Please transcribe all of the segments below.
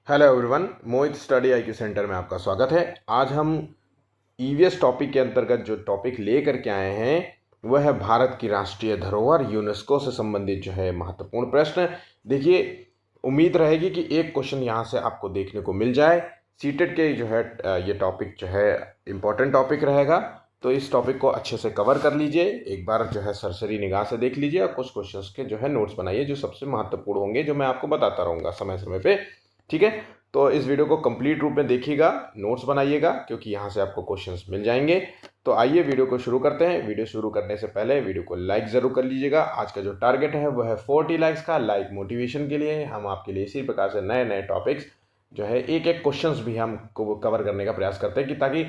Hello everyone, मोहित study IQ centre में आपका स्वागत है। आज हम ईवीएस टॉपिक के अंतर्गत जो टॉपिक लेकर के आए हैं वह है भारत की राष्ट्रीय धरोहर यूनेस्को से संबंधित जो है महत्वपूर्ण प्रश्न। देखिए, उम्मीद रहेगी कि एक क्वेश्चन यहाँ से आपको देखने को मिल जाए। सीटेट के जो है ये टॉपिक जो है इम्पोर्टेंट टॉपिक रहेगा, तो इस टॉपिक को अच्छे से कवर कर लीजिए। एक बार जो है सरसरी निगाह से देख लीजिए और कुछ क्वेश्चंस के जो है नोट्स बनाइए जो सबसे महत्वपूर्ण होंगे, जो मैं आपको बताता रहूँगा समय समय पे। ठीक है, तो इस वीडियो को कंप्लीट रूप में देखिएगा, नोट्स बनाइएगा, क्योंकि यहाँ से आपको क्वेश्चंस मिल जाएंगे। तो आइए वीडियो को शुरू करते हैं। वीडियो शुरू करने से पहले वीडियो को लाइक ज़रूर कर लीजिएगा। आज का जो टारगेट है वह है 40 लाइक्स का। लाइक मोटिवेशन के लिए हम आपके लिए इसी प्रकार से नए नए टॉपिक्स जो है एक एक क्वेश्चंस भी हम कवर करने का प्रयास करते हैं, कि ताकि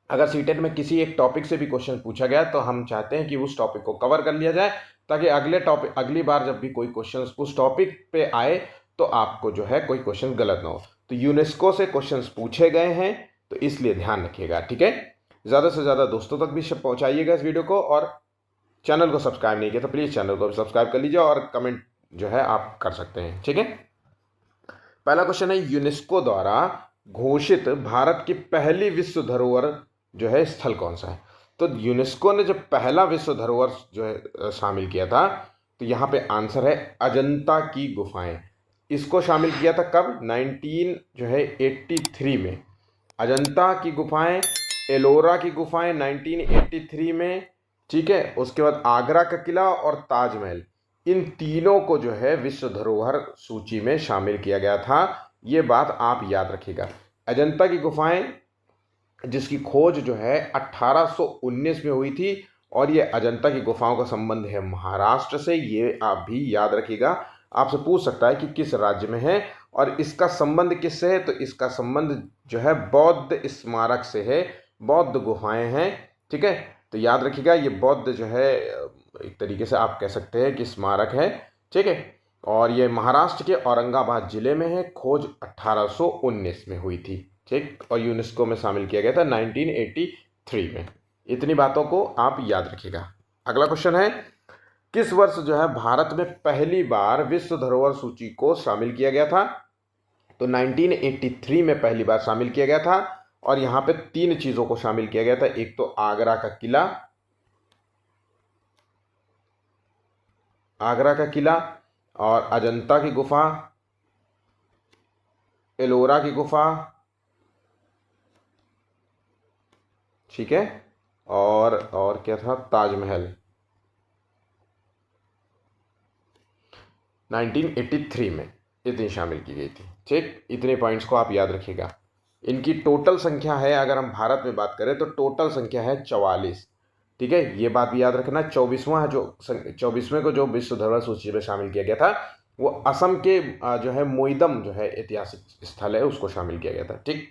अगर सीटेट में किसी एक टॉपिक से भी क्वेश्चन पूछा गया तो हम चाहते हैं कि उस टॉपिक को कवर कर लिया जाए, ताकि अगली बार जब भी कोई क्वेश्चन उस टॉपिक पे आए तो आपको जो है कोई क्वेश्चन गलत ना हो। तो यूनेस्को से क्वेश्चंस पूछे गए हैं, तो इसलिए ध्यान रखिएगा। ठीक है, ज़्यादा से ज़्यादा दोस्तों तक भी पहुंचाइएगा इस वीडियो को, और चैनल को सब्सक्राइब नहीं किया तो प्लीज़ चैनल को सब्सक्राइब कर लीजिए, और कमेंट जो है आप कर सकते हैं। ठीक है, पहला क्वेश्चन है, यूनेस्को द्वारा घोषित भारत की पहली विश्व धरोहर जो है स्थल कौन सा है? तो यूनेस्को ने जब पहला विश्व धरोहर जो है शामिल किया था, तो यहाँ पे आंसर है अजंता की गुफाएं। इसको शामिल किया था कब? 1983 में। अजंता की गुफाएं, एलोरा की गुफाएं 1983 में। ठीक है, उसके बाद आगरा का किला और ताजमहल, इन तीनों को जो है विश्व धरोहर सूची में शामिल किया गया था। ये बात आप याद रखिएगा। अजंता की गुफाएं जिसकी खोज जो है 1819 में हुई थी, और ये अजंता की गुफाओं का संबंध है महाराष्ट्र से, ये आप भी याद रखिएगा। आपसे पूछ सकता है कि किस राज्य में है, और इसका संबंध किससे है? तो इसका संबंध जो है बौद्ध स्मारक से है, बौद्ध गुफाएं हैं। ठीक है, तो याद रखिएगा, ये बौद्ध जो है एक तरीके से आप कह सकते हैं कि स्मारक है। ठीक है, और ये महाराष्ट्र के औरंगाबाद जिले में है। खोज 1819 में हुई थी। ठीक, और यूनेस्को में शामिल किया गया था 1983 में। इतनी बातों को आप याद रखिएगा। अगला क्वेश्चन है, किस वर्ष जो है भारत में पहली बार विश्व धरोहर सूची को शामिल किया गया था? तो 1983 में पहली बार शामिल किया गया था, और यहाँ पे तीन चीजों को शामिल किया गया था। एक तो आगरा का किला, और अजंता की गुफा, एलोरा की गुफा। ठीक है, और क्या था? ताजमहल 1983 में इतनी शामिल की गई थी। ठीक, इतने पॉइंट्स को आप याद रखिएगा। इनकी टोटल संख्या है, अगर हम भारत में बात करें तो टोटल संख्या है 44। ठीक है, ये बात भी याद रखना। 24वें को जो विश्व धरोहर सूची में शामिल किया गया था, वो असम के जो है मोइदम जो है ऐतिहासिक स्थल है, उसको शामिल किया गया था। ठीक,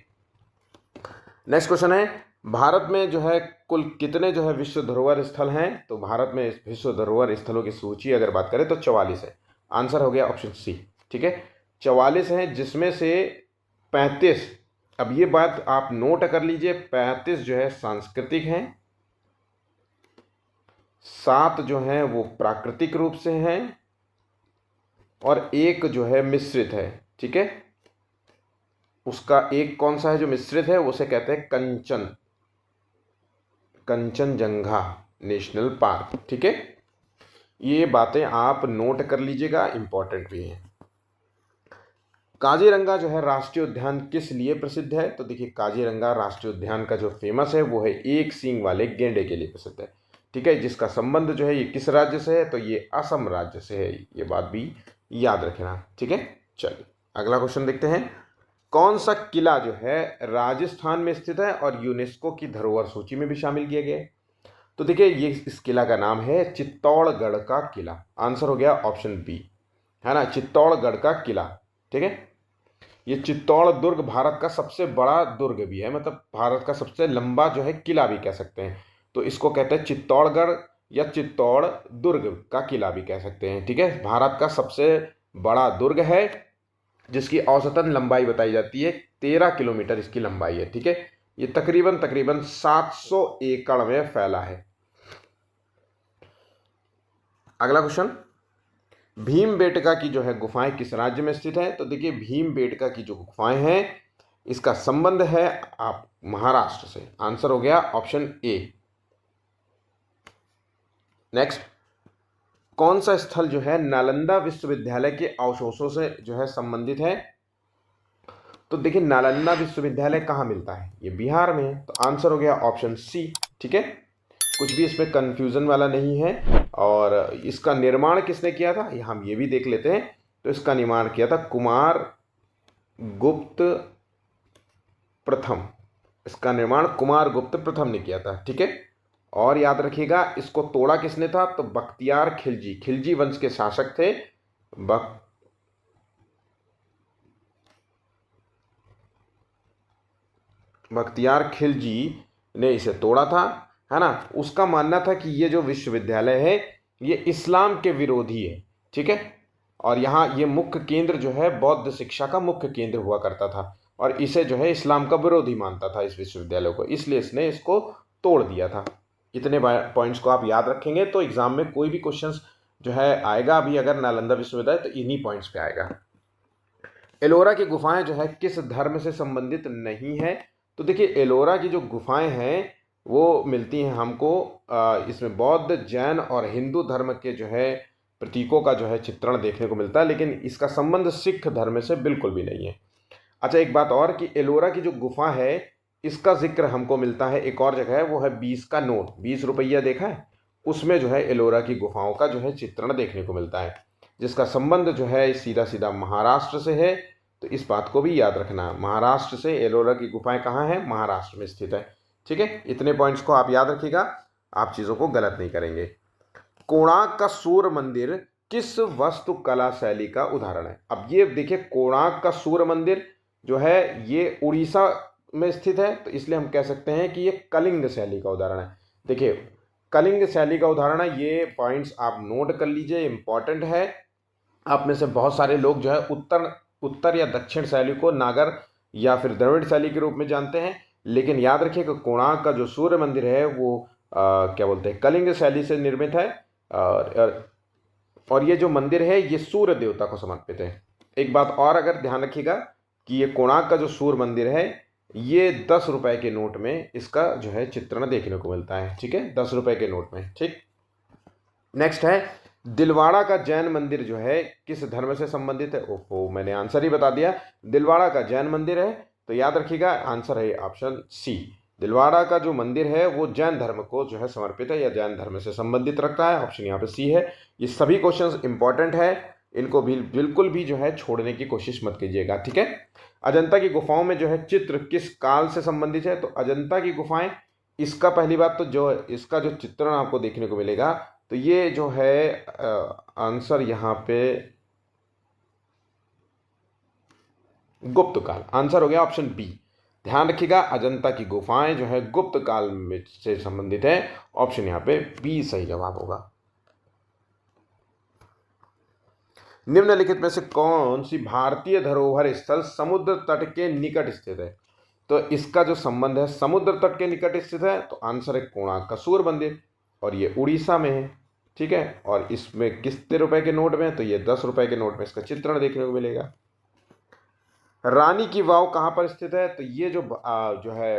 नेक्स्ट क्वेश्चन है, भारत में जो है कुल कितने जो है विश्व धरोहर स्थल हैं? तो भारत में विश्व धरोहर स्थलों की सूची अगर बात करें तो 44 है। आंसर हो गया ऑप्शन सी। ठीक है, 44 हैं, जिसमें से 35, अब ये बात आप नोट कर लीजिए, 35 जो है सांस्कृतिक हैं, 7 जो हैं वो प्राकृतिक रूप से हैं, और एक जो है मिश्रित है। ठीक है, उसका एक कौन सा है जो मिश्रित है? उसे कहते हैं कंचनजंगा नेशनल पार्क। ठीक है, ये बातें आप नोट कर लीजिएगा, इंपॉर्टेंट भी हैं। काजीरंगा जो है राष्ट्रीय उद्यान किस लिए प्रसिद्ध है? तो देखिए, काजीरंगा राष्ट्रीय उद्यान का जो फेमस है वो है एक सींग वाले गेंडे के लिए प्रसिद्ध है। ठीक है, जिसका संबंध जो है ये किस राज्य से है? तो ये असम राज्य से है। ये बात भी याद रखना। ठीक है, चलिए अगला क्वेश्चन देखते हैं। कौन सा किला जो है राजस्थान में स्थित है और यूनेस्को की धरोहर सूची में भी शामिल किया गया है? तो देखिए, ये इस किला का नाम है चित्तौड़गढ़ का किला। आंसर हो गया ऑप्शन बी, है ना, चित्तौड़गढ़ का किला। ठीक है, ये चित्तौड़ दुर्ग भारत का सबसे बड़ा दुर्ग भी है, मतलब भारत का सबसे लंबा जो है किला भी कह सकते हैं। तो इसको कहते हैं चित्तौड़गढ़ या चित्तौड़ दुर्ग का किला भी कह सकते हैं। ठीक है, भारत का सबसे बड़ा दुर्ग है, जिसकी औसतन लंबाई बताई जाती है 13 किलोमीटर इसकी लंबाई है। ठीक है, ये तकरीबन 700 एकड़ में फैला है। अगला क्वेश्चन, भीमबेटका की जो है गुफाएं किस राज्य में स्थित है? तो देखिए भीमबेटका की जो गुफाएं हैं इसका संबंध है आप महाराष्ट्र से। आंसर हो गया ऑप्शन ए। नेक्स्ट, कौन सा स्थल जो है नालंदा विश्वविद्यालय के अवशेषों से जो है संबंधित है? तो देखिए नालंदा विश्वविद्यालय कहाँ मिलता है? ये बिहार में है, तो आंसर हो गया ऑप्शन सी। ठीक है, कुछ भी इसमें कंफ्यूजन वाला नहीं है। और इसका निर्माण किसने किया था, ये हम ये भी देख लेते हैं। तो इसका निर्माण किया था कुमार गुप्त प्रथम। इसका निर्माण कुमार गुप्त प्रथम ने किया था। ठीक है, और याद रखिएगा इसको तोड़ा किसने था? तो बख्तियार खिलजी, खिलजी वंश के शासक थे बख्तियार खिलजी ने इसे तोड़ा था, है ना। उसका मानना था कि ये जो विश्वविद्यालय है ये इस्लाम के विरोधी है। ठीक है, और यहाँ ये मुख्य केंद्र जो है बौद्ध शिक्षा का मुख्य केंद्र हुआ करता था, और इसे जो है इस्लाम का विरोधी मानता था इस विश्वविद्यालय को, इसलिए इसने इसको तोड़ दिया था। इतने पॉइंट्स को आप याद रखेंगे तो एग्जाम में कोई भी क्वेश्चंस जो है आएगा, अभी अगर नालंदा विश्वविद्यालय, तो इन्हीं पॉइंट्स पे आएगा। एलोरा की गुफाएं जो है किस धर्म से संबंधित नहीं है? तो देखिए एलोरा की जो गुफाएं हैं वो मिलती हैं हमको इसमें बौद्ध, जैन और हिंदू धर्म के जो है प्रतीकों का जो है चित्रण देखने को मिलता है, लेकिन इसका संबंध सिख धर्म से बिल्कुल भी नहीं है। अच्छा, एक बात और कि एलोरा की जो गुफा है इसका जिक्र हमको मिलता है एक और जगह है, वो है 20 का नोट, 20 रुपया देखा है, उसमें जो है एलोरा की गुफाओं का जो है चित्रण देखने को मिलता है, जिसका संबंध जो है सीधा सीधा महाराष्ट्र से है। तो इस बात को भी याद रखना, महाराष्ट्र से एलोरा की गुफाएं कहाँ हैं? महाराष्ट्र में स्थित है। ठीक है, इतने पॉइंट्स को आप याद रखिएगा, आप चीज़ों को गलत नहीं करेंगे। कोणार्क का सूर्य मंदिर किस वास्तुकला शैली का उदाहरण है? अब ये देखिए कोणार्क का सूर्य मंदिर जो है ये उड़ीसा में स्थित है, तो इसलिए हम कह सकते हैं कि ये कलिंग शैली का उदाहरण है। देखिए कलिंग शैली का उदाहरण है, ये पॉइंट्स आप नोट कर लीजिए, इंपॉर्टेंट है। आप में से बहुत सारे लोग जो है उत्तर या दक्षिण शैली को नागर या फिर द्रविड़ शैली के रूप में जानते हैं, लेकिन याद रखिए कि कोणार्क का जो सूर्य मंदिर है वो क्या बोलते हैं, कलिंग शैली से निर्मित है। और ये जो मंदिर है ये सूर्य देवता को समर्पित है। एक बात और अगर ध्यान रखिएगा कि ये कोणार्क का जो सूर्य मंदिर है ये 10 रुपए के नोट में इसका जो है चित्रण देखने को मिलता है। ठीक है, 10 रुपए के नोट में। ठीक, नेक्स्ट है दिलवाड़ा का जैन मंदिर जो है किस धर्म से संबंधित है? ओहो, मैंने आंसर ही बता दिया, दिलवाड़ा का जैन मंदिर है, तो याद रखिएगा आंसर है ऑप्शन सी। दिलवाड़ा का जो मंदिर है वो जैन धर्म को जो है समर्पित है या जैन धर्म से संबंधित रखता है, ऑप्शन यहाँ पे सी है। ये सभी क्वेश्चंस इंपॉर्टेंट है, इनको भी बिल्कुल भी जो है छोड़ने की कोशिश मत कीजिएगा। ठीक है, अजंता की गुफाओं में जो है चित्र किस काल से संबंधित है? तो अजंता की गुफाएं, इसका पहली बात तो जो इसका जो चित्रण आपको देखने को मिलेगा तो ये जो है आंसर यहाँ पे गुप्त काल, आंसर हो गया ऑप्शन बी। ध्यान रखिएगा अजंता की गुफाएं जो है गुप्त काल में से संबंधित है, ऑप्शन यहाँ पे बी सही जवाब होगा। निम्नलिखित में से कौन सी भारतीय धरोहर स्थल समुद्र तट के निकट स्थित है? तो इसका जो संबंध है समुद्र तट के निकट स्थित है, तो आंसर है कोणार्क का सूर्य मंदिर, और ये उड़ीसा में है। ठीक है, और इसमें कितने रुपए के नोट में? तो ये 10 रुपए के नोट में इसका चित्रण देखने को मिलेगा। रानी की वाव कहाँ पर स्थित है? तो ये जो है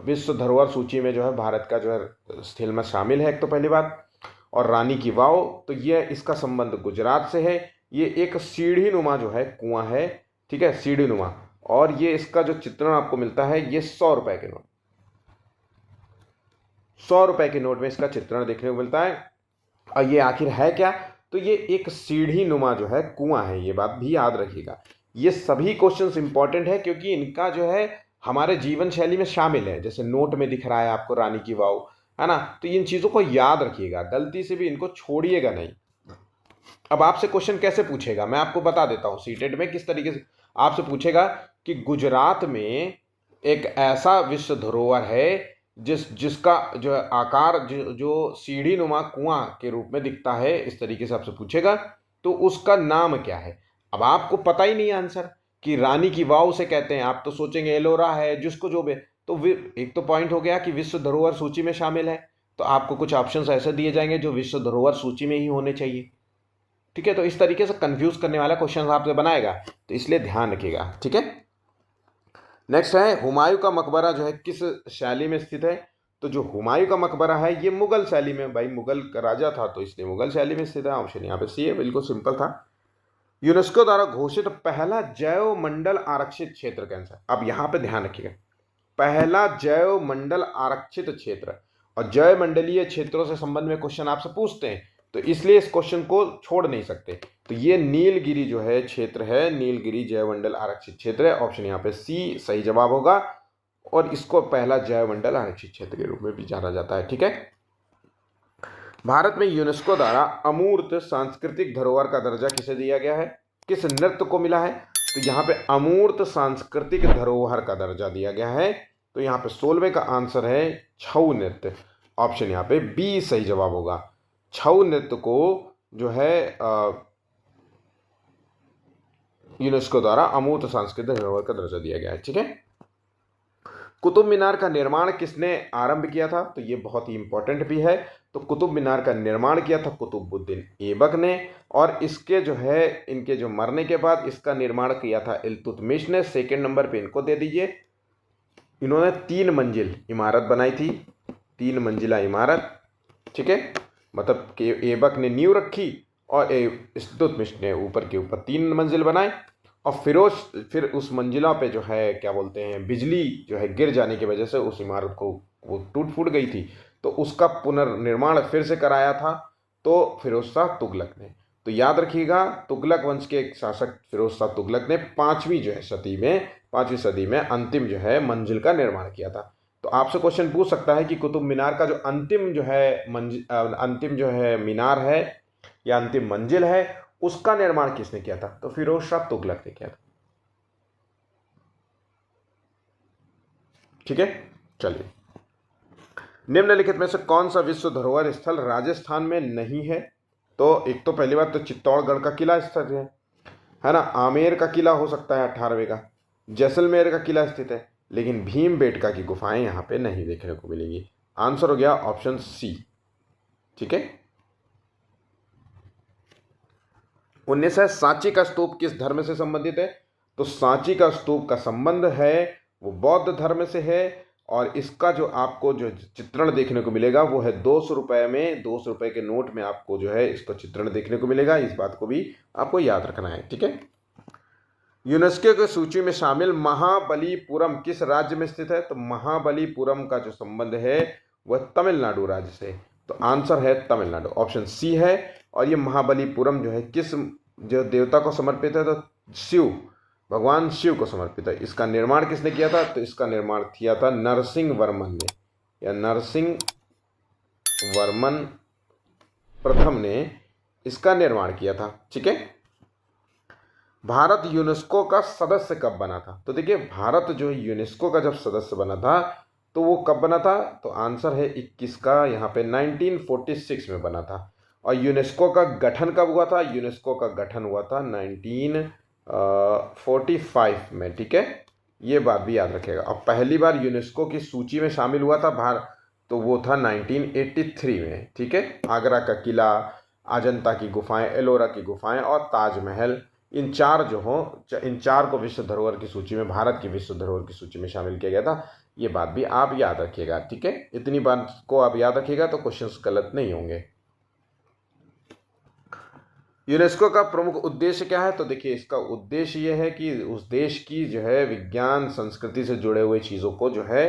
विश्व धरोहर सूची में जो है भारत का जो है स्थल में शामिल है, एक तो पहली बात। और रानी की वाव तो ये इसका संबंध गुजरात से है। ये एक सीढ़ी नुमा जो है कुआं है, ठीक है, सीढ़ी नुमा, और ये इसका जो चित्रण आपको मिलता है ये 100 रुपए के नोट, 100 रुपए के नोट में इसका चित्रण देखने को मिलता है। और ये आखिर है क्या? तो ये एक सीढ़ी नुमा जो है कुआं है, ये बात भी याद रखिएगा। ये सभी क्वेश्चंस इंपॉर्टेंट है क्योंकि इनका जो है हमारे जीवन शैली में शामिल है, जैसे नोट में दिख रहा है आपको रानी की वाव, है ना। तो इन चीज़ों को याद रखिएगा, गलती से भी इनको छोड़िएगा नहीं। अब आपसे क्वेश्चन कैसे पूछेगा मैं आपको बता देता हूँ, सीटेट में किस तरीके से आपसे पूछेगा कि गुजरात में एक ऐसा विश्व धरोहर है जिसका जो आकार जो सीढ़ी नुमा कुआं के रूप में दिखता है, इस तरीके से आपसे पूछेगा, तो उसका नाम क्या है? अब आपको पता ही नहीं आंसर कि रानी की वाव से कहते हैं, आप तो सोचेंगे एलोरा है, जिसको जो भी, तो एक तो पॉइंट हो गया कि विश्व धरोहर सूची में शामिल है, तो आपको कुछ ऑप्शंस ऐसे दिए जाएंगे जो विश्व धरोहर सूची में ही होने चाहिए। ठीक है, तो इस तरीके से कंफ्यूज करने वाला क्वेश्चन आपसे बनाएगा, तो इसलिए ध्यान रखिएगा। ठीक है, नेक्स्ट है हुमायूं का मकबरा जो है किस शैली में स्थित है? तो जो हुमायूं का मकबरा है ये मुगल शैली में, भाई मुगल का राजा था तो इसलिए मुगल शैली में स्थित है। ऑप्शन यहाँ पे सी है, बिल्कुल सिंपल था। यूनेस्को द्वारा घोषित पहला जैव मंडल आरक्षित क्षेत्र कौन सा? अब यहाँ पे ध्यान रखिएगा, पहला जैव मंडल आरक्षित क्षेत्र, और जैव मंडलीय क्षेत्रों से संबंध में क्वेश्चन आपसे पूछते हैं, तो इसलिए इस क्वेश्चन को छोड़ नहीं सकते। तो ये नीलगिरी जो है क्षेत्र है, नीलगिरी जैव मंडल आरक्षित क्षेत्र है। ऑप्शन यहाँ पे सी सही जवाब होगा, और इसको पहला जैव मंडल आरक्षित क्षेत्र के रूप में भी जाना जाता है। ठीक है, भारत में यूनेस्को द्वारा अमूर्त सांस्कृतिक धरोहर का दर्जा किसे दिया गया है? किस नृत्य को मिला है? तो यहाँ पे अमूर्त सांस्कृतिक धरोहर का दर्जा दिया गया है। तो यहाँ पे 16वें का आंसर है छऊ नृत्य। ऑप्शन यहाँ पे बी सही जवाब होगा। छऊ नृत्य को जो है यूनेस्को द्वारा अमूर्त सांस्कृतिक धरोहर का दर्जा दिया गया है। ठीक है, कुतुब मीनार का निर्माण किसने आरंभ किया था? तो ये बहुत ही इंपॉर्टेंट भी है। तो कुतुब मीनार का निर्माण किया था कुतुबुद्दीन ऐबक ने, और इसके जो है इनके जो मरने के बाद इसका निर्माण किया था इल्तुतमिश ने। सेकंड नंबर पे इनको दे दीजिए। इन्होंने 3 मंजिल इमारत बनाई थी, 3 मंजिला इमारत। ठीक है, मतलब कि ऐबक ने नींव रखी और इल्तुतमिश ने ऊपर के ऊपर 3 मंजिल बनाए, और फिर उस मंजिला पे जो है क्या बोलते हैं, बिजली जो है गिर जाने की वजह से उस इमारत को वो टूट फूट गई थी, तो उसका पुनर्निर्माण फिर से कराया था तो फिरोज शाह तुगलक ने। तो याद रखिएगा, तुगलक वंश के शासक फिरोज शाह तुगलक ने 5वीं सदी में अंतिम जो है मंजिल का निर्माण किया था। तो आपसे क्वेश्चन पूछ सकता है कि कुतुब मीनार का जो अंतिम जो है मीनार है या अंतिम मंजिल है, उसका निर्माण किसने किया था? तो फिरोज शाह तुगलक ने किया था। ठीक है, चलिए, निम्नलिखित में से कौन सा विश्व धरोहर स्थल राजस्थान में नहीं है? तो एक तो पहली बात तो चित्तौड़गढ़ का किला स्थित है ना, आमेर का किला हो सकता है 18वें का, जैसलमेर का किला स्थित है, लेकिन भीमबेटका की गुफाएं यहाँ पे नहीं देखने को मिलेंगी। आंसर हो गया ऑप्शन सी। ठीक है, 19 है सांची का स्तूप किस धर्म से संबंधित है? तो सांची का स्तूप का संबंध है वो बौद्ध धर्म से है, और इसका जो आपको जो चित्रण देखने को मिलेगा वो है 200 रुपये में, 200 रुपये के नोट में आपको जो है इसका चित्रण देखने को मिलेगा। इस बात को भी आपको याद रखना है। ठीक है, यूनेस्को की सूची में शामिल महाबलीपुरम किस राज्य में स्थित है? तो महाबलीपुरम का जो संबंध है वह तमिलनाडु राज्य से। तो आंसर है तमिलनाडु, ऑप्शन सी है। और ये महाबलीपुरम जो है किस जो देवता को समर्पित है? तो शिव, भगवान शिव को समर्पित है। इसका निर्माण किसने किया था? तो इसका निर्माण किया था नरसिंह वर्मन ने, या नरसिंह वर्मन प्रथम ने इसका निर्माण किया था। ठीक है, भारत यूनेस्को का सदस्य कब बना था? तो देखिए, भारत जो है यूनेस्को का जब सदस्य बना था तो वो कब बना था? तो आंसर है 21 का, यहाँ पे 1946 में बना था। और यूनेस्को का गठन कब हुआ था? यूनेस्को का गठन हुआ था 1945 में। ठीक है, ये बात भी याद रखिएगा। और पहली बार यूनेस्को की सूची में शामिल हुआ था भारत, तो वो था 1983 में। ठीक है, आगरा का किला, अजंता की गुफाएं, एलोरा की गुफाएं और ताजमहल, इन चार को विश्व धरोहर की सूची में, भारत की विश्व धरोहर की सूची में शामिल किया गया था। ये बात भी आप याद रखिएगा। ठीक है, इतनी बात को आप याद रखिएगा तो क्वेश्चंस गलत नहीं होंगे। यूनेस्को का प्रमुख उद्देश्य क्या है? तो देखिए, इसका उद्देश्य यह है कि उस देश की जो है विज्ञान संस्कृति से जुड़े हुए चीज़ों को जो है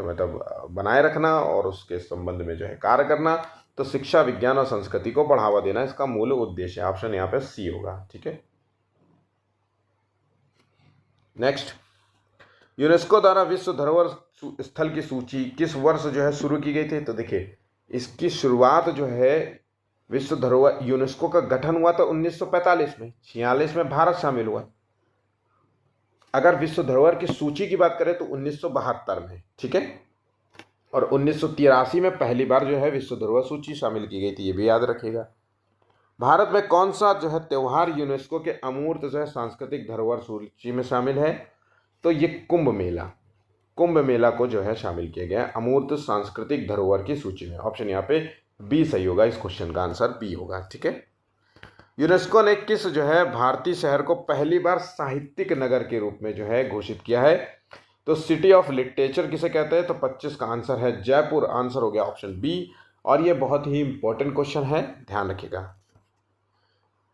मतलब बनाए रखना और उसके संबंध में जो है कार्य करना। तो शिक्षा, विज्ञान और संस्कृति को बढ़ावा देना इसका मूल उद्देश्य है। ऑप्शन यहाँ पे सी होगा। ठीक है, नेक्स्ट, यूनेस्को द्वारा विश्व धरोहर स्थल की सूची किस वर्ष जो है शुरू की गई थी? तो देखिए, इसकी शुरुआत जो है विश्व धरोहर, यूनेस्को का गठन हुआ था 1945 में, 46 में भारत शामिल हुआ। अगर विश्व धरोहर की सूची की बात करें तो 1972 में। ठीक है, और 1983 में पहली बार जो है विश्व धरोहर सूची शामिल की गई थी, ये भी याद रखिएगा। भारत में कौन सा जो है त्यौहार यूनेस्को के अमूर्त जो है सांस्कृतिक धरोहर सूची में शामिल है? तो ये कुंभ मेला को जो है शामिल किया गया अमूर्त सांस्कृतिक धरोहर की सूची में। ऑप्शन यहाँ पे बी सही होगा, इस क्वेश्चन का आंसर बी होगा। ठीक है, यूनेस्को ने किस जो है भारतीय शहर को पहली बार साहित्यिक नगर के रूप में जो है घोषित किया है? तो सिटी ऑफ लिटरेचर किसे कहते हैं? तो 25 का आंसर है जयपुर, आंसर हो गया ऑप्शन बी। और ये बहुत ही इंपॉर्टेंट क्वेश्चन है, ध्यान रखिएगा।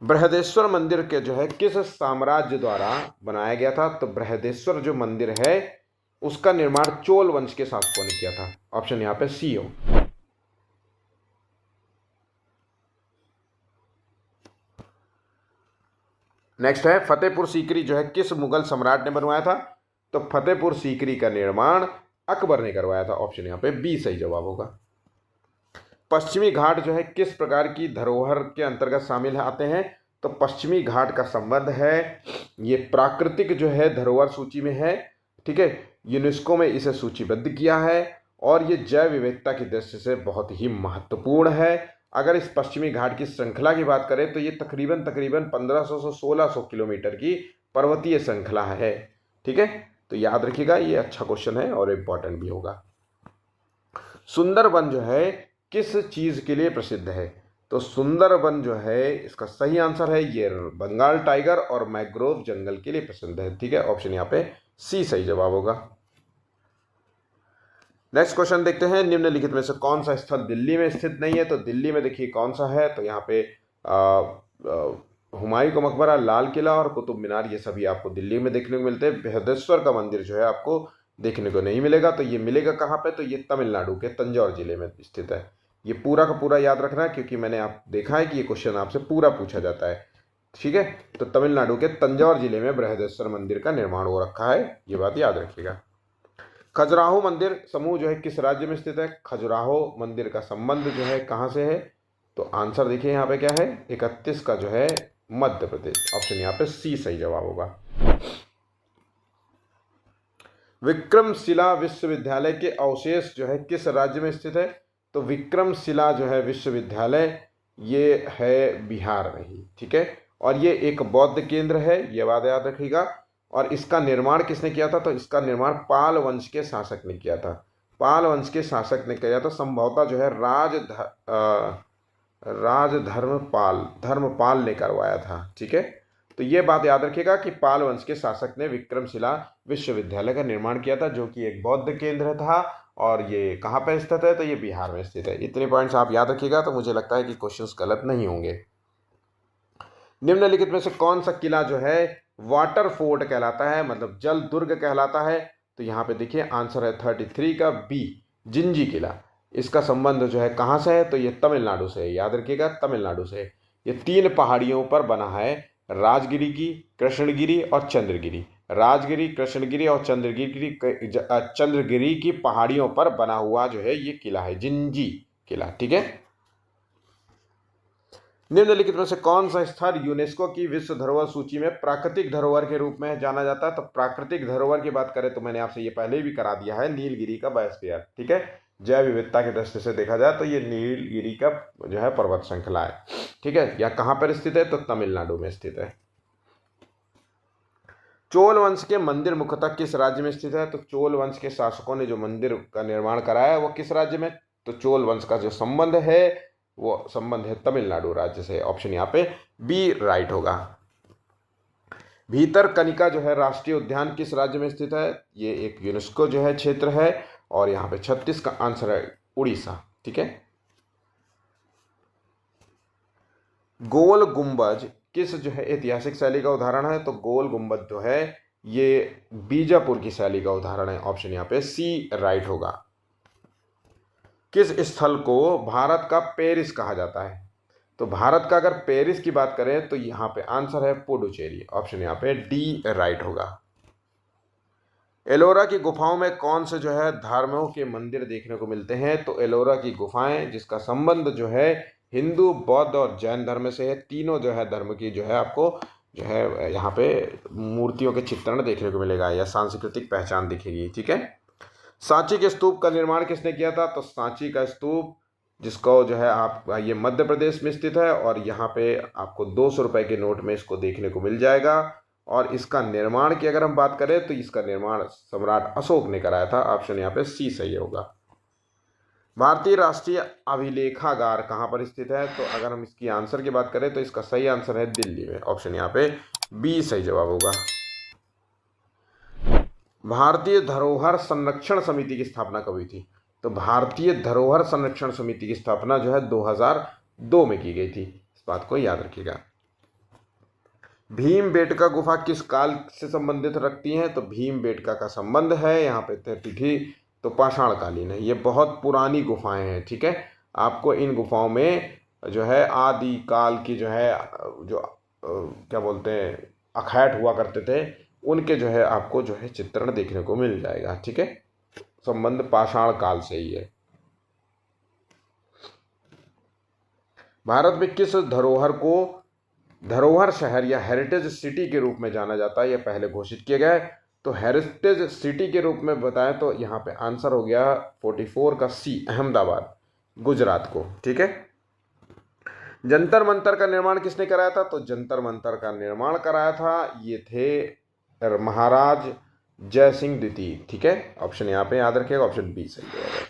बृहदेश्वर मंदिर के जो है किस साम्राज्य द्वारा बनाया गया था? तो बृहदेश्वर जो मंदिर है उसका निर्माण चोल वंश के शासकों ने किया था, ऑप्शन यहां पे सी हो। नेक्स्ट है फतेहपुर सीकरी जो है किस मुगल सम्राट ने बनवाया था? तो फतेहपुर सीकरी का निर्माण अकबर ने करवाया था, ऑप्शन यहां पे बी सही जवाब होगा। पश्चिमी घाट जो है किस प्रकार की धरोहर के अंतर्गत शामिल आते हैं? तो पश्चिमी घाट का संबंध है ये प्राकृतिक जो है धरोहर सूची में है, ठीक है। यूनेस्को में इसे सूचीबद्ध किया है और ये जैव विविधता की दृष्टि से बहुत ही महत्वपूर्ण है। अगर इस पश्चिमी घाट की श्रृंखला की बात करें तो ये तकरीबन 1500 से 1600 किलोमीटर की पर्वतीय श्रृंखला है, ठीक है। तो याद रखिएगा, ये अच्छा क्वेश्चन है और इम्पॉर्टेंट भी होगा। सुंदरबन जो है किस चीज के लिए प्रसिद्ध है? तो सुंदरबन जो है इसका सही आंसर है ये बंगाल टाइगर और मैंग्रोव जंगल के लिए प्रसिद्ध है, ठीक है। ऑप्शन यहाँ पे सी सही जवाब होगा। नेक्स्ट क्वेश्चन देखते हैं, निम्नलिखित में से कौन सा स्थल दिल्ली में स्थित नहीं है? तो दिल्ली में देखिए कौन सा है, तो यहाँ पे हुमायूं का मकबरा, लाल किला और कुतुब मीनार, ये सभी आपको दिल्ली में देखने को मिलते हैं। बृहदेश्वर का मंदिर जो है आपको देखने को नहीं मिलेगा। तो ये मिलेगा कहाँ पे? तो ये तमिलनाडु के तंजौर जिले में स्थित है। ये पूरा का पूरा याद रखना है क्योंकि मैंने आप देखा है कि ये क्वेश्चन आपसे पूरा पूछा जाता है, ठीक है। तो तमिलनाडु के तंजौर जिले में बृहदेश्वर मंदिर का निर्माण हो रखा है, ये बात याद रखिएगा। खजुराहो मंदिर समूह जो है किस राज्य में स्थित है? खजुराहो मंदिर का संबंध जो है कहाँ से है? तो आंसर देखिए यहाँ पे क्या है, 31 का जो है मध्य प्रदेश, ऑप्शन यहाँ पे सी सही जवाब होगा। विक्रमशिला विश्वविद्यालय के अवशेष जो है किस राज्य में स्थित है? तो विक्रमशिला जो है विश्वविद्यालय ये है बिहार में ही, ठीक है। और ये एक बौद्ध केंद्र है, ये बात याद रखिएगा। और इसका निर्माण किसने किया था? तो इसका निर्माण पाल वंश के शासक ने किया था। पाल वंश के शासक ने किया था, संभवतः जो है धर्मपाल ने करवाया था, ठीक है। तो ये बात याद रखिएगा कि पाल वंश के शासक ने विक्रमशिला विश्वविद्यालय का निर्माण किया था, जो कि एक बौद्ध केंद्र था। और ये कहाँ पर स्थित है? तो ये बिहार में स्थित है। इतने पॉइंट्स आप याद रखिएगा तो मुझे लगता है कि क्वेश्चंस गलत नहीं होंगे। निम्नलिखित में से कौन सा किला जो है वाटर फोर्ट कहलाता है, मतलब जल दुर्ग कहलाता है? तो यहाँ पे देखिए आंसर है 33 का बी, जिंजी किला। इसका संबंध जो है कहाँ से है? तो ये तमिलनाडु से है, याद रखिएगा तमिलनाडु से। ये 3 पहाड़ियों पर बना है, राजगिरी की, कृष्णगिरी और चंद्रगिरी। राजगिरी, कृष्णगिरी और चंद्रगिरी की पहाड़ियों पर बना हुआ जो है ये किला है, जिंजी किला, ठीक है। निम्नलिखित में से कौन सा स्थल यूनेस्को की विश्व धरोहर सूची में प्राकृतिक धरोहर के रूप में जाना जाता है? तो प्राकृतिक धरोहर की बात करें तो मैंने आपसे ये पहले भी करा दिया है, नीलगिरी का बायोस्फीयर, ठीक है। जैव विविधता की दृष्टि से देखा जाए तो ये नीलगिरी का जो है पर्वत श्रृंखला है, ठीक है। यह कहाँ पर स्थित है? तो तमिलनाडु में स्थित है। चोल वंश के मंदिर मुख्यतः किस राज्य में स्थित है? तो चोल वंश के शासकों ने जो मंदिर का निर्माण कराया है वो किस राज्य में? तो चोल वंश का जो संबंध है वो संबंध है तमिलनाडु राज्य से, ऑप्शन यहाँ पे बी राइट होगा। भीतरकनिका जो है राष्ट्रीय उद्यान किस राज्य में स्थित है? ये एक यूनेस्को जो है क्षेत्र है और यहाँ पे 36 का आंसर है उड़ीसा, ठीक है। गोल गुंबज किस जो है ऐतिहासिक शैली का उदाहरण है? तो गोल गुंबज जो है ये बीजापुर की शैली का उदाहरण है, ऑप्शन यहाँ पे सी राइट होगा। किस स्थल को भारत का पेरिस कहा जाता है? तो भारत का अगर पेरिस की बात करें तो यहाँ पे आंसर है पुडुचेरी, ऑप्शन यहाँ पे डी राइट होगा। एलोरा की गुफाओं में कौन से जो है धर्मों के मंदिर देखने को मिलते हैं? तो एलोरा की गुफाएं जिसका संबंध जो है हिंदू, बौद्ध और जैन धर्म से है। तीनों जो है धर्म की जो है आपको जो है यहाँ पे मूर्तियों के चित्रण देखने को मिलेगा या सांस्कृतिक पहचान दिखेगी, ठीक है। सांची के स्तूप का निर्माण किसने किया था? तो सांची का स्तूप जिसको जो है आप ये मध्य प्रदेश में स्थित है और यहाँ पे आपको 200 रुपए के नोट में इसको देखने को मिल जाएगा। और इसका निर्माण की अगर हम बात करें तो इसका निर्माण सम्राट अशोक ने कराया था, ऑप्शन यहाँ पे सी सही होगा। भारतीय राष्ट्रीय अभिलेखागार कहाँ पर स्थित है? तो अगर हम इसकी आंसर की बात करें तो इसका सही आंसर है दिल्ली में। ऑप्शन यहाँ पे बी सही जवाब होगा। भारतीय धरोहर संरक्षण समिति की स्थापना कब हुई थी? तो भारतीय धरोहर संरक्षण समिति की स्थापना जो है 2002 में की गई थी। इस बात को याद रखिएगा। भीमबेटका गुफा किस काल से संबंधित रखती हैं? तो भीमबेटका का संबंध है यहाँ पे तिथि तो पाषाणकालीन है। ये बहुत पुरानी गुफाएं हैं, ठीक है। आपको इन गुफाओं में जो है आदि काल की जो है जो क्या बोलते हैं अखैट हुआ करते थे, उनके जो है आपको जो है चित्रण देखने को मिल जाएगा, ठीक है। संबंध पाषाण काल से ही है। भारत में किस धरोहर को धरोहर शहर या हेरिटेज सिटी के रूप में जाना जाता है? यह पहले घोषित किया गया है। तो हेरिटेज सिटी के रूप में बताएं तो यहाँ पे आंसर हो गया 44 का सी, अहमदाबाद, गुजरात को, ठीक है। जंतर मंतर का निर्माण किसने कराया था? तो जंतर मंतर का निर्माण कराया था ये थे महाराज जय सिंह द्वितीय, ठीक है। ऑप्शन यहाँ पे याद रखिएगा, ऑप्शन बी सही है।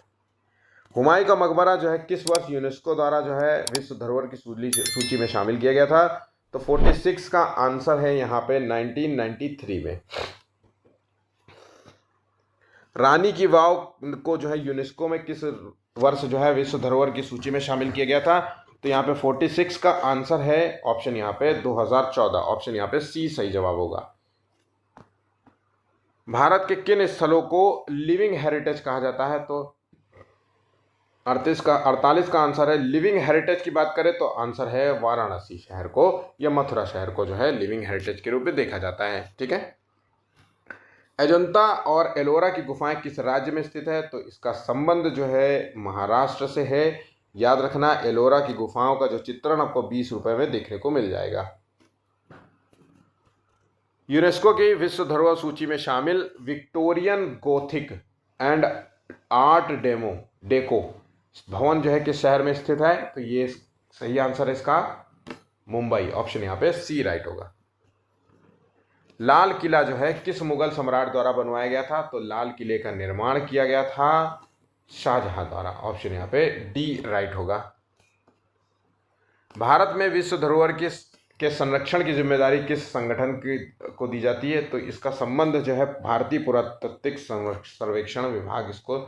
हुमायूं का मकबरा जो है किस वर्ष यूनेस्को द्वारा जो है विश्व धरोहर की सूची में शामिल किया गया था? तो 46 का आंसर है यहाँ पे 1993 में। रानी की वाव को जो है यूनेस्को में किस वर्ष जो है विश्व धरोहर की सूची में शामिल किया गया था? तो यहाँ पे 46 का आंसर है ऑप्शन यहाँ पे 2014, ऑप्शन यहाँ पे सी सही जवाब होगा। भारत के किन स्थलों को लिविंग हेरिटेज कहा जाता है? तो 48 का आंसर है। लिविंग हेरिटेज की बात करें तो आंसर है वाराणसी शहर को या मथुरा शहर को जो है लिविंग हेरिटेज के रूप में देखा जाता है, ठीक है। अजंता और एलोरा की गुफाएं किस राज्य में स्थित है? तो इसका संबंध जो है महाराष्ट्र से है। याद रखना, एलोरा की गुफाओं का जो चित्रण आपको 20 रुपए में देखने को मिल जाएगा। यूनेस्को की विश्व धरोहर सूची में शामिल Victorian Gothic and art deco भवन जो है किस शहर में स्थित है? तो ये सही आंसर है इसका मुंबई, ऑप्शन यहाँ पे सी राइट होगा। लाल किला जो है किस मुगल सम्राट द्वारा बनवाया गया था? तो लाल किले का निर्माण किया गया था शाहजहां द्वारा, ऑप्शन यहाँ पे डी राइट होगा। भारत में विश्व धरोहर के संरक्षण की जिम्मेदारी किस संगठन को दी जाती है? तो इसका संबंध जो है भारतीय पुरातात्विक सर्वेक्षण विभाग इसको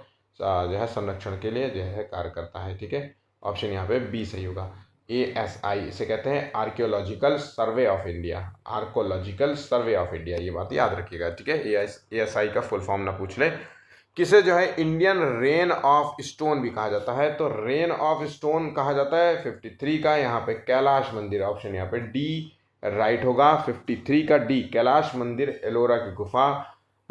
जो है संरक्षण के लिए जो है कार्य करता है, ठीक है। ऑप्शन यहाँ पे बी सही होगा। ASI इसे कहते हैं archaeological survey of India, archaeological survey of India, ये बात याद रखिएगा, ठीक है। ASI का फुल फॉर्म ना पूछ ले। किसे जो है इंडियन रेन ऑफ स्टोन भी कहा जाता है? तो रेन ऑफ स्टोन कहा जाता है 53 का यहाँ पे कैलाश मंदिर, ऑप्शन यहाँ पे डी राइट होगा। 53 का डी कैलाश मंदिर एलोरा की गुफा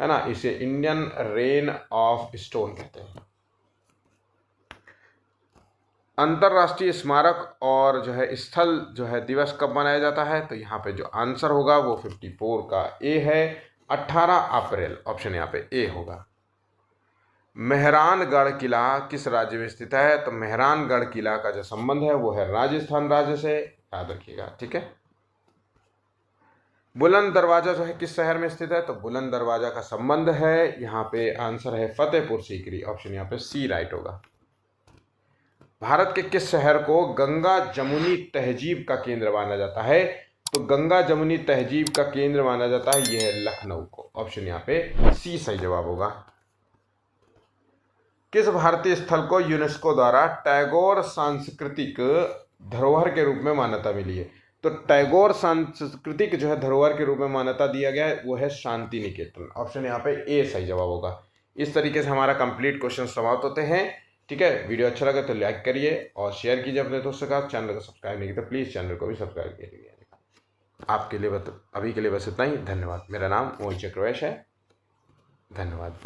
है ना, इसे इंडियन रेन ऑफ स्टोन कहते हैं। अंतरराष्ट्रीय स्मारक और जो है स्थल जो है दिवस कब मनाया जाता है? तो यहाँ पे जो आंसर होगा वो 54 का ए है, 18 अप्रैल, ऑप्शन यहाँ पे ए होगा। मेहरानगढ़ किला किस राज्य में स्थित है? तो मेहरानगढ़ किला का जो संबंध है वो है राजस्थान राज्य से, याद रखिएगा, ठीक है। बुलंद दरवाजा जो है किस शहर में स्थित है? तो बुलंद दरवाजा का संबंध है यहाँ पे आंसर है फतेहपुर सीकरी, ऑप्शन यहाँ पे सी राइट होगा। भारत के किस शहर को गंगा जमुनी तहजीब का केंद्र माना जाता है? तो गंगा जमुनी तहजीब का केंद्र माना जाता है यह है लखनऊ को, ऑप्शन यहाँ पे सी सही जवाब होगा। किस भारतीय स्थल को यूनेस्को द्वारा टैगोर सांस्कृतिक धरोहर के रूप में मान्यता मिली है? तो टैगोर सांस्कृतिक जो है धरोहर के रूप में मान्यता दिया गया है वो है शांति निकेतन, ऑप्शन यहाँ पे ए सही जवाब होगा। इस तरीके से हमारा कंप्लीट क्वेश्चन समाप्त होते हैं, ठीक है। वीडियो अच्छा लगा तो लाइक करिए और शेयर कीजिए अपने दोस्तों के साथ। चैनल को सब्सक्राइब नहीं किया तो प्लीज़ चैनल को भी सब्सक्राइब कीजिए। आपके लिए अभी के लिए बस इतना ही। धन्यवाद। मेरा नाम मोहित चक्रवेश है। धन्यवाद।